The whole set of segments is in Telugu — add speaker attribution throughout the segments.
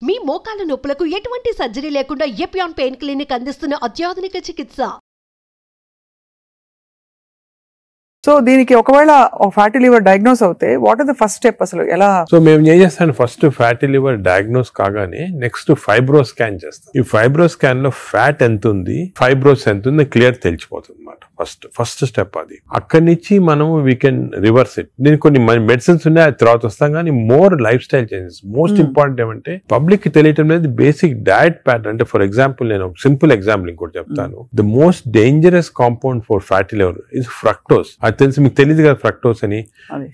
Speaker 1: మీ మోకాళ్ళ నొప్పులకు ఎటువంటి సర్జరీ లేకుండా ఎపియాన్ పెయిన్ క్లినిక్ అందిస్తున్న అత్యాధునిక చికిత్స.
Speaker 2: సో దీనికి ఒకవేళ ఫ్యాటీ లివర్ డయాగ్నోస్ అవుతే what is the first step అసలు ఎలా?
Speaker 3: సో మేము ఏం చేస్తాను, ఫస్ట్ ఫ్యాటీ లివర్ డయాగ్నోస్ కాగానే నెక్స్ట్ ఫైబ్రో స్కాన్ చేస్తాం. ఈ ఫైబ్రో స్కాన్ లో ఫ్యాట్ ఎంత ఉంది, ఫైబ్రోస్ ఎంత ఉంది క్లియర్ తెలిసిపోతుంది అన్నమాట. ఫస్ట్ స్టెప్ అది. అక్కడి నుంచి మనం వీ కెన్ రివర్స్ ఇట్. దీనికి కొన్ని మెడిసిన్స్ ఉన్నాయి, అది తర్వాత వస్తాం. కానీ more life style changes most important. ఏమంటే పబ్లిక్ కి తెలియటం లేదు బేసిక్ డయట్ ప్యాటర్న్. అంటే ఫర్ ఎగ్జాంపుల్ నేను సింపుల్ ఎగ్జాంపుల్ ఇంకోటి చెప్తాను. The most dangerous compound for fatty liver is fructose. అది తెలిసి మీకు తెలియదు కదా ఫ్రక్టోస్ అని.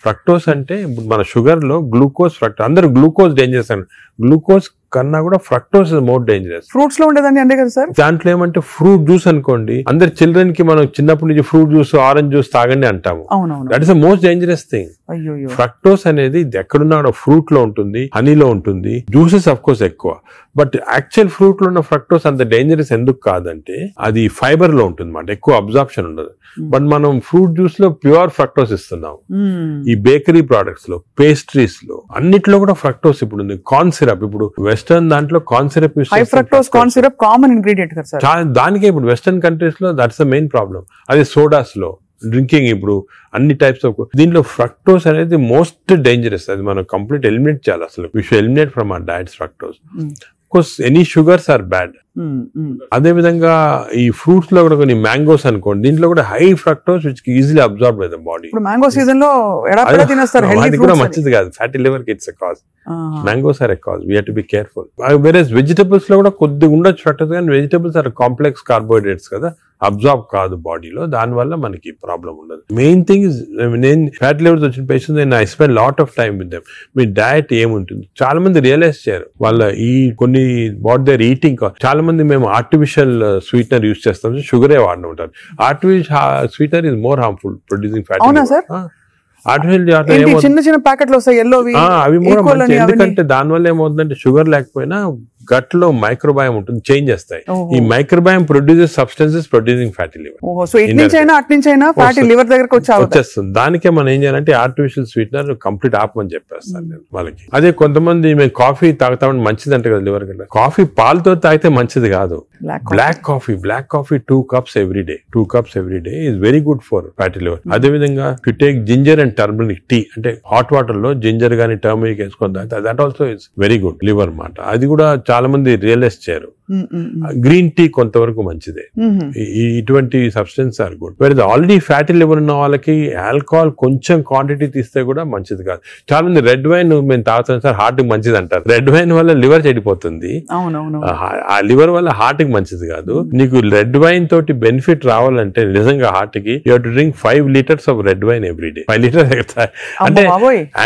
Speaker 3: ఫ్రక్టోస్ అంటే మన షుగర్ లో గ్లూకోజ్, ఫ్రక్టోస్. అందరూ గ్లూకోజ్ డేంజరస్ అని, గ్లూకోజ్ కన్నా కూడా fructose is more dangerous.
Speaker 2: Fruits లో ఉండేదండి అంతే కదా సార్.
Speaker 3: దాంట్లో ఏమంటే ఫ్రూట్ జ్యూస్ అనుకోండి, అందరు చిల్డ్రన్ కి మనం చిన్నప్పటి నుంచి ఫ్రూట్ జ్యూస్, ఆరెంజ్ జ్యూస్ తాగండి అంటాము. That is the most dangerous thing. Fructose అనేది ఎక్కడున్నా ఫ్రూట్ లో ఉంటుంది, హనీలో ఉంటుంది, జ్యూసెస్ అఫ్ కోర్స్ ఎక్కువ. బట్ యాక్చువల్ ఫ్రూట్ లో ఉన్న ఫ్రక్టోస్ అంత డేంజరస్ ఎందుకు కాదంటే అది ఫైబర్ లో ఉంటుంది అన్నమాట, ఎక్కువ అబ్జార్ప్షన్ ఉండదు. బట్ మనం ఫ్రూట్ జ్యూస్ లో ప్యూర్ ఫ్రక్టోస్ ఇస్తున్నాం. ఈ బేకరీ ప్రొడక్ట్స్ లో, పేస్ట్రీస్ లో, అన్నిట్లో కూడా ఫ్రక్టోస్ ఇప్పుడు ఉంది. కార్న్ సిరప్, ఇప్పుడు వెస్టర్న్ దాంట్లో కార్న్ సిరప్ యూస్ చేస్తారు.
Speaker 2: Fructose corn syrup common ingredient కదా సార్.
Speaker 3: దానికే ఇప్పుడు వెస్టర్న్ కంట్రీస్ లో దట్స్ ద మెయిన్ ప్రాబ్లం. అదే సోడాస్ లో, డ్రింకింగ్, ఇప్పుడు అన్ని టైప్స్ ఆఫ్ దీంట్లో ఫ్రక్టోస్ అనేది మోస్ట్ డేంజరస్. అది మనం కంప్లీట్ ఎలిమినేట్ చేయాలి. అసలు we should eliminate from our diets fructose. Course any sugars are bad. అదే విధంగా ఈ ఫ్రూట్స్ లో కూడా కొన్ని మ్యాంగోస్ అనుకోండి, దీంట్లో కూడా high fructose which easily absorb by the body.
Speaker 2: Mango season లో
Speaker 3: అది కూడా మంచిది కాదు, ఫ్యాటీ లివర్ కి it's a cause. Mangoes are a cause, we have to be careful. వేరేస్ వెజిటబుల్స్ లో కూడా కొద్దిగా ఉండొచ్చు ఫ్రక్టోస్, కానీ వెజిటబుల్స్ ఆర్ కాంప్లెక్స్ కార్బోహైడ్రేట్స్ కదా, అబ్జార్బ్ కాదు బాడీలో, దానివల్ల మనకి ప్రాబ్లం ఉండదు. మెయిన్ థింగ్ ఇస్, నేను ఫ్యాటీ లివర్స్ వచ్చిన పేషెంట్స్ నేను I spend lot of time with them. Me diet ఏముంటుంది చాలా మంది రియలైజ్ చేయరు. వాళ్ళ ఈ కొన్ని వాట్ దేర్ ఈటింగ్. చాలా మంది మేము ఆర్టిఫిషియల్ స్వీట్నర్ యూస్ చేస్తాం, షుగరే వాడిన ఉంటారు. Artificial sweetener is more harmful producing fatty liver.
Speaker 2: చిన్న చిన్న ప్యాకెట్లు వస్తాయి ఎల్లోవి,
Speaker 3: అవి ఎందుకంటే దానివల్ల ఏమవుతుందంటే షుగర్ లేకపోయినా గట్ లో మైక్రోబయామ్ ఉంటుంది, చేంజ్ చేస్తాయి. ఈ microbiome produces substances producing fatty liver.
Speaker 2: So it నుంచి అయినా అట్ నుంచి అయినా ఫ్యాటీ లివర్ దగ్గరకు
Speaker 3: వచ్చేస్తుంది. దానికే మనం ఏం చేయాలంటే ఆర్టిఫిషియల్ స్వీట్నర్ కంప్లీట్ ఆపమని చెప్పేస్తాను నేను వాళ్ళకి. అదే కొంతమంది మేము కాఫీ తాగుతామని మంచిది అంటే కదా లివర్ కంటే. కాఫీ పాలతో తాగితే మంచిది కాదు. Black coffee 2 cups every day. 2 cups every day is very good for fatty liver. అదే విధంగా you take ginger and turmeric tea, అంటే హాట్ వాటర్ లో జింజర్ గానీ టర్మరిక్ వేసుకొని తాగితే that also is very good liver మాట. అది కూడా చాలా మంది రియలైజ్ చేయరు. గ్రీన్ టీ కొంతవరకు మంచిదే. ఇటువంటి సబ్స్టెన్స్ ఆర్ గుడ్. వేరే ఆల్రెడీ ఫ్యాటీ లివర్ ఉన్న వాళ్ళకి ఆల్కహాల్ కొంచెం క్వాంటిటీ తీస్తే కూడా మంచిది కాదు. చాలా మంది రెడ్ వైన్ మేము తాగుతాం సార్, హార్ట్ కి మంచిది అంటారు. రెడ్ వైన్ వల్ల లివర్ చెడిపోతుంది, ఆ లివర్ వల్ల హార్ట్ కి మంచిది కాదు. నీకు రెడ్ వైన్ తోటి బెనిఫిట్ రావాలంటే నిజంగా హార్ట్ కి you have to drink 5 liters of red wine every day. 5 liters అంటే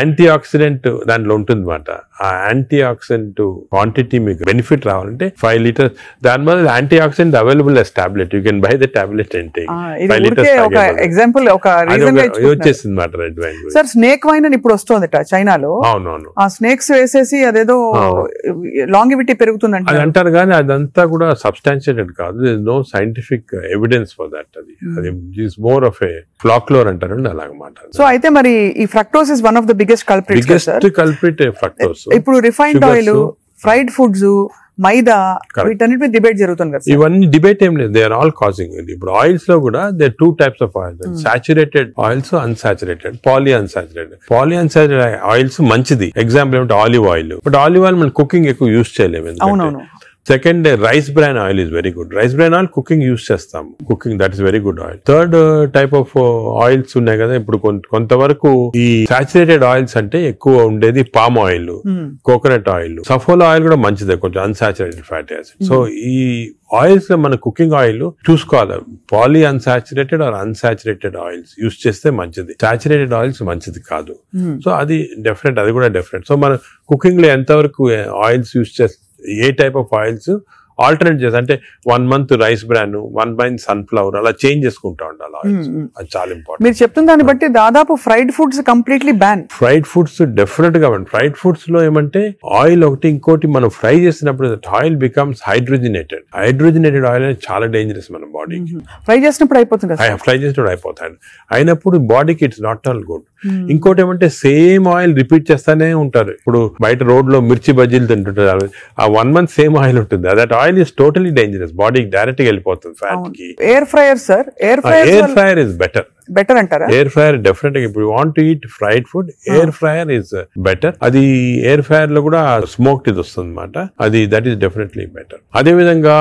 Speaker 3: యాంటీ ఆక్సిడెంట్ దాంట్లో ఉంటుంది అన్నమాట. ఆ యాంటీ ఆక్సిడెంట్ క్వాంటిటీ మీకు బెనిఫిట్ రావాలంటే 5 liters. దానివల్ల anti oxidant available as tablet. You can buy the tablet and take 5 liters.
Speaker 2: Example ఒక రీజన్
Speaker 3: వచ్చేసింది మాట red wine.
Speaker 2: Sir snake wine అని ఇప్పుడు వస్తుంది చైనాలో.
Speaker 3: అవునవును,
Speaker 2: ఆ స్నేక్స్ వేసేసి అదేదో లాంగివిటీ పెరుగుతుంది
Speaker 3: అది అంటారు, కానీ అదంతా కూడా సబ్స్టాన్షియేటెడ్ కాదు. There is no scientific evidence for that. అది is more of a folklore అంటారు అలాగమాట.
Speaker 2: సో అయితే మరి ఈ fructose is one of the biggest
Speaker 3: culprit fructose.
Speaker 2: ఇప్పుడు refined oil, fried foods, maida, వీటన్నిటి మీద డిబేట్ జరుగుతుంది కదా.
Speaker 3: ఇవన్నీ డిబేట్ ఏం లేదు, దే ఆర్ ఆల్ కాజింగ్. ఇప్పుడు ఆయిల్స్ లో కూడా they 2 types of oils, saturated oils, unsaturated, poly unsaturated oils మంచిది. ఎగ్జాంపుల్ ఏమంటే olive oil. But olive oil మనం కుకింగ్ ఎక్కువ యూస్ చేయలేము. Second, rice bran oil is very good. Rice bran oil cooking use చేస్తాం, cooking that is very good oil. Third type of oils ఉన్నాయి కదా. ఇప్పుడు కొంతవరకు ఈ సాచురేటెడ్ ఆయిల్స్ అంటే ఎక్కువ ఉండేది palm oil, coconut oil, Saffola oil కూడా మంచిదే, కొంచెం అన్సాచురేటెడ్ ఫ్యాటీ యాసిడ్. సో ఈ ఆయిల్స్ లో మన కుకింగ్ ఆయిల్ చూసుకోవాలి, poly unsaturated or unsaturated oils use చేస్తే మంచిది. సాచురేటెడ్ ఆయిల్స్ మంచిది కాదు. సో అది డెఫినెట్, అది కూడా డెఫినెట్. సో మన కుకింగ్ లో ఎంతవరకు ఆయిల్స్ యూస్ చేస్తే, ఏ టైప్ ఆఫ్ ఆయిల్స్ ఆల్టర్నేట్ చేసి అంటే 1 month rice bran 1 month sunflower అలా చేంజ్ చేసుకుంటా ఉండాలి ఆయిల్స్. అది చాలా ఇంపార్టెంట్.
Speaker 2: మీరు చెప్తున్న దాన్ని బట్టి దాదాపు fried foods completely ban.
Speaker 3: Fried foods definite గా ఫ్రైడ్ ఫుడ్స్ లో ఏమంటే ఆయిల్ ఒకటి, ఇంకోటి మనం ఫ్రై చేసినప్పుడు ఆయిల్ బికమ్స్ హైడ్రోజనేటెడ్ ఆయిల్ అనేది చాలా డేంజరస్ మన బాడీకి.
Speaker 2: ఫ్రై చేసినప్పుడు అయిపోతుంది కదా,
Speaker 3: ఫ్రై చేసినప్పుడు అయిపోతాయి. అయినప్పుడు బాడీకి ఇట్స్ నాట్ ఆల్ గుడ్. ఇంకోటి ఏమంటే సేమ్ ఆయిల్ రిపీట్ చేస్తానే ఉంటారు. ఇప్పుడు బయట రోడ్ లో మిర్చి బజ్జీలు తింటుంటారు, ఆ 1 month సేమ్ ఆయిల్ ఉంటుంది. That oil is totally dangerous, బాడీకి డైరెక్ట్ గా వెళ్ళిపోతుంది ఫ్యాట్ కి.
Speaker 2: Air fryer sir, air
Speaker 3: fryer is better
Speaker 2: అంటారా?
Speaker 3: ఎయిర్ ఫ్రైయర్ డెఫినెట్ గా ఇప్పుడు want to eat fried food, air fryer is better. అది ఎయిర్ ఫ్రైయర్ లో కూడా స్మోక్ ఇది వస్తుంది అనమాట, అది దట్ ఈస్ డెఫినెట్లీ బెటర్. అదే విధంగా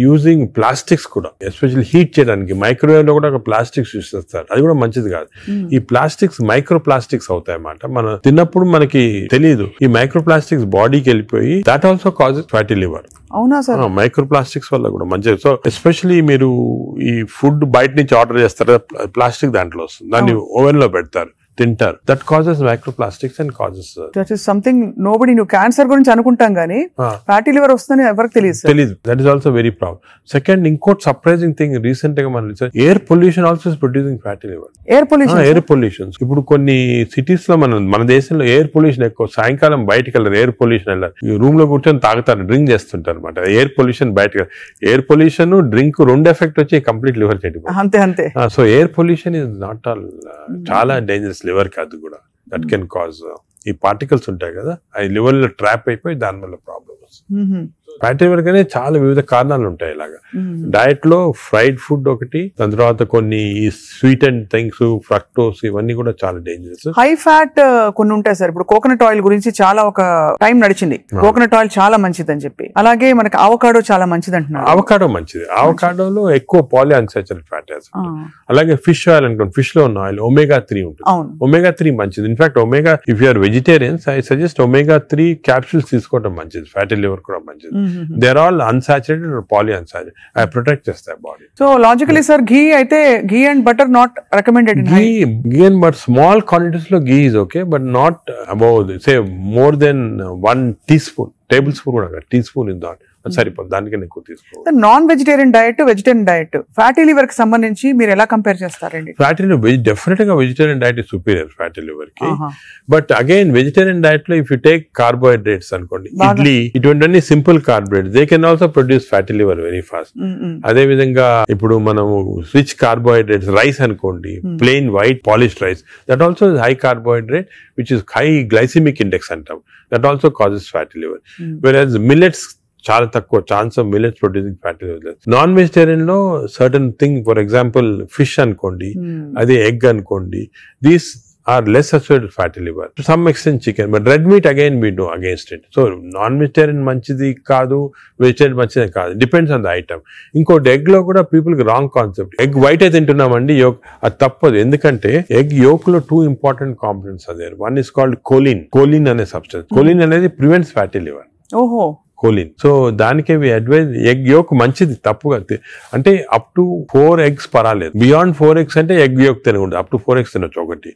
Speaker 3: యూజింగ్ ప్లాస్టిక్స్ కూడా, ఎస్పెషల్లీ హీట్ చేయడానికి మైక్రోవేవ్ లో కూడా ఒక ప్లాస్టిక్స్ యూస్ చేస్తారు, అది కూడా మంచిది కాదు. ఈ ప్లాస్టిక్స్ మైక్రో ప్లాస్టిక్స్ అవుతాయి అన్నమాట. మనం తిన్నప్పుడు మనకి తెలియదు, ఈ మైక్రో ప్లాస్టిక్స్ బాడీకి వెళ్ళిపోయి that also causes fatty liver.
Speaker 2: అవునా సార్?
Speaker 3: మైక్రో ప్లాస్టిక్స్ వల్ల కూడా మంచిది. సో ఎస్పెషల్లీ మీరు ఈ ఫుడ్ బయట నుంచి ఆర్డర్ చేస్తారు, ప్లాస్టిక్ దాంట్లో వస్తుంది, దాన్ని ఓవెన్ లో పెడతారు, తింటారు. That causes microplastics and causes
Speaker 2: that is something nobody. నువ్వు క్యాన్సర్ గురించి అనుకుంటాం కానీ ఫ్యాటీ లివర్ వస్తుందని ఎవరికి తెలియదు.
Speaker 3: That is also very problem. Second, ఇంకోటి సర్ప్రైజింగ్ థింగ్ రీసెంట్ గా మనం air pollution also is producing fatty liver. Air pollution ఇప్పుడు కొన్ని సిటీస్ లో మన దేశంలో ఎయిర్ పొల్యూషన్ ఎక్కువ. సాయంకాలం బయటకు వెళ్ళారు, ఎయిర్ పొల్యూషన్ వెళ్ళారు, రూమ్ లో కూర్చొని తాగుతారు, డ్రింక్ చేస్తుంటారు అనమాట. ఎయిర్ పొల్యూషన్ బయటకు, ఎయిర్ పొల్యూషన్ డ్రింక్ రెండు ఎఫెక్ట్ వచ్చి కంప్లీట్ లివర్ చెడిపోతుంది.
Speaker 2: అంతే.
Speaker 3: So air pollution is not all, చాలా డేంజరస్ లివర్ కి. అది కూడా దట్ కెన్ కాజ్, ఈ పార్టికల్స్ ఉంటాయి కదా, అవి లివర్ లో ట్రాప్ అయిపోయి దాని వల్ల ప్రాబ్లమ్ వస్తుంది. ఫ్యాటీ లివర్ కానీ చాలా వివిధ కారణాలు ఉంటాయి. ఇలాగా డయట్ లో ఫ్రైడ్ ఫుడ్ ఒకటి, దాని తర్వాత కొన్ని స్వీట్ అండ్ థింగ్స్, ఫ్రక్టోస్, ఇవన్నీ కూడా చాలా డేంజరస్.
Speaker 2: హై ఫ్యాట్ కొన్ని ఉంటాయి సార్. ఇప్పుడు కోకోనట్ ఆయిల్ గురించి చాలా ఒక టైం నడిచింది, కోకోనట్ ఆయిల్ చాలా మంచిది అని చెప్పి. అలాగే మనకి అవకాడో చాలా మంచిది అంటున్నారు.
Speaker 3: అవకాడో మంచిది, అవకాడోలో ఎక్కువ పాలిఅన్సాచురేటెడ్ ఫ్యాటీ యాసిడ్. అలాగే ఫిష్ ఆయిల్ అనుకోండి, ఫిష్ లో ఉన్న ఆయిల్ omega-3 ఉంటుంది. omega-3 మంచిది. In fact omega, if you are vegetarians, I suggest omega-3 capsules తీసుకోవడం మంచిది. ఫ్యాటీ లివర్ కూడా మంచిది. They are all unsaturated or polyunsaturated, అవి ప్రొటెక్ట్ చేస్తాయి body.
Speaker 2: So logically sir, ghee అయితే ghee and butter not recommended.
Speaker 3: Ghee and but small quantities లో ghee is okay, but not above say more than 1 teaspoon, table spoon కూడా టీ స్పూన్ ఇస్ నాట్ సరిపోదు, దానికన్నా ఎక్కువ తీసుకోవాలి.
Speaker 2: Non vegetarian diet, vegetarian diet, fatty liver కి సంబంధించి మీరు ఎలా కంపేర్ చేస్తారండి?
Speaker 3: ఫ్యాటీ లివర్ డెఫినెట్ గా vegetarian diet is superior fatty liver కి. బట్ అగైన్ వెజిటేరియన్ డయట్ లో ఇఫ్ యూ టేక్ కార్బోహైడ్రేట్స్ అనుకోండి, ఇడ్లీ, ఇటువంటి simple carbohydrates, they can also produce fatty liver very fast. అదే విధంగా ఇప్పుడు మనము రిచ్ కార్బోహైడ్రేట్స్, రైస్ అనుకోండి, plain white polished rice, that also high carbohydrate which is high glycemic index అంటాం, that also causes fatty liver. వెరాజ్ మిల్లెట్స్ చాలా తక్కువ chance of millets producing fatty liver. Non vegetarian లో certain thing, for example fish అనుకోండి, అదే ఎగ్ అనుకోండి, these are less associated with fatty liver. To some extent chicken, but red meat again we do against it. So non-vegetarian manchidi kaadu, vegetarian manchidi kaadu. Depends on the item. Inko egg lo kuda people ki wrong concept. Egg white అయితే తింటున్నామండి, yolk అది తప్పదు. ఎందుకంటే egg yolk లో 2 important components are there. One is called choline. Choline అనే substance. Choline అనేది prevents fatty liver.
Speaker 2: ఓహో.
Speaker 3: కోలిన్. సో దానికే వి అడ్వైజ్ ఎగ్ యోక్ మంచిది, తప్పుగా అంటే అప్ టు 4 eggs పర్వాలేదు. బియాండ్ 4 eggs అంటే ఎగ్ యోక్ తినకూడదు, అప్ టు 4 eggs తినొచ్చు ఒకటి.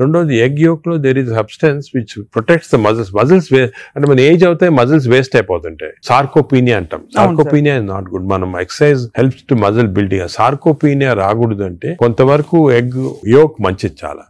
Speaker 3: రెండోది ఎగ్ యోక్ లో there is substance which protects the muscles. Muscles అంటే మన ఏజ్ అవుతాయి, మజిల్స్ వేస్ట్ అయిపోతుంటాయి. సార్కోపీనియా అంటాం. Sarcopenia is not good. మనం exercise helps to muscle building. Sarcopenia రాకూడదు అంటే కొంతవరకు ఎగ్ యోక్ మంచిది చాలా.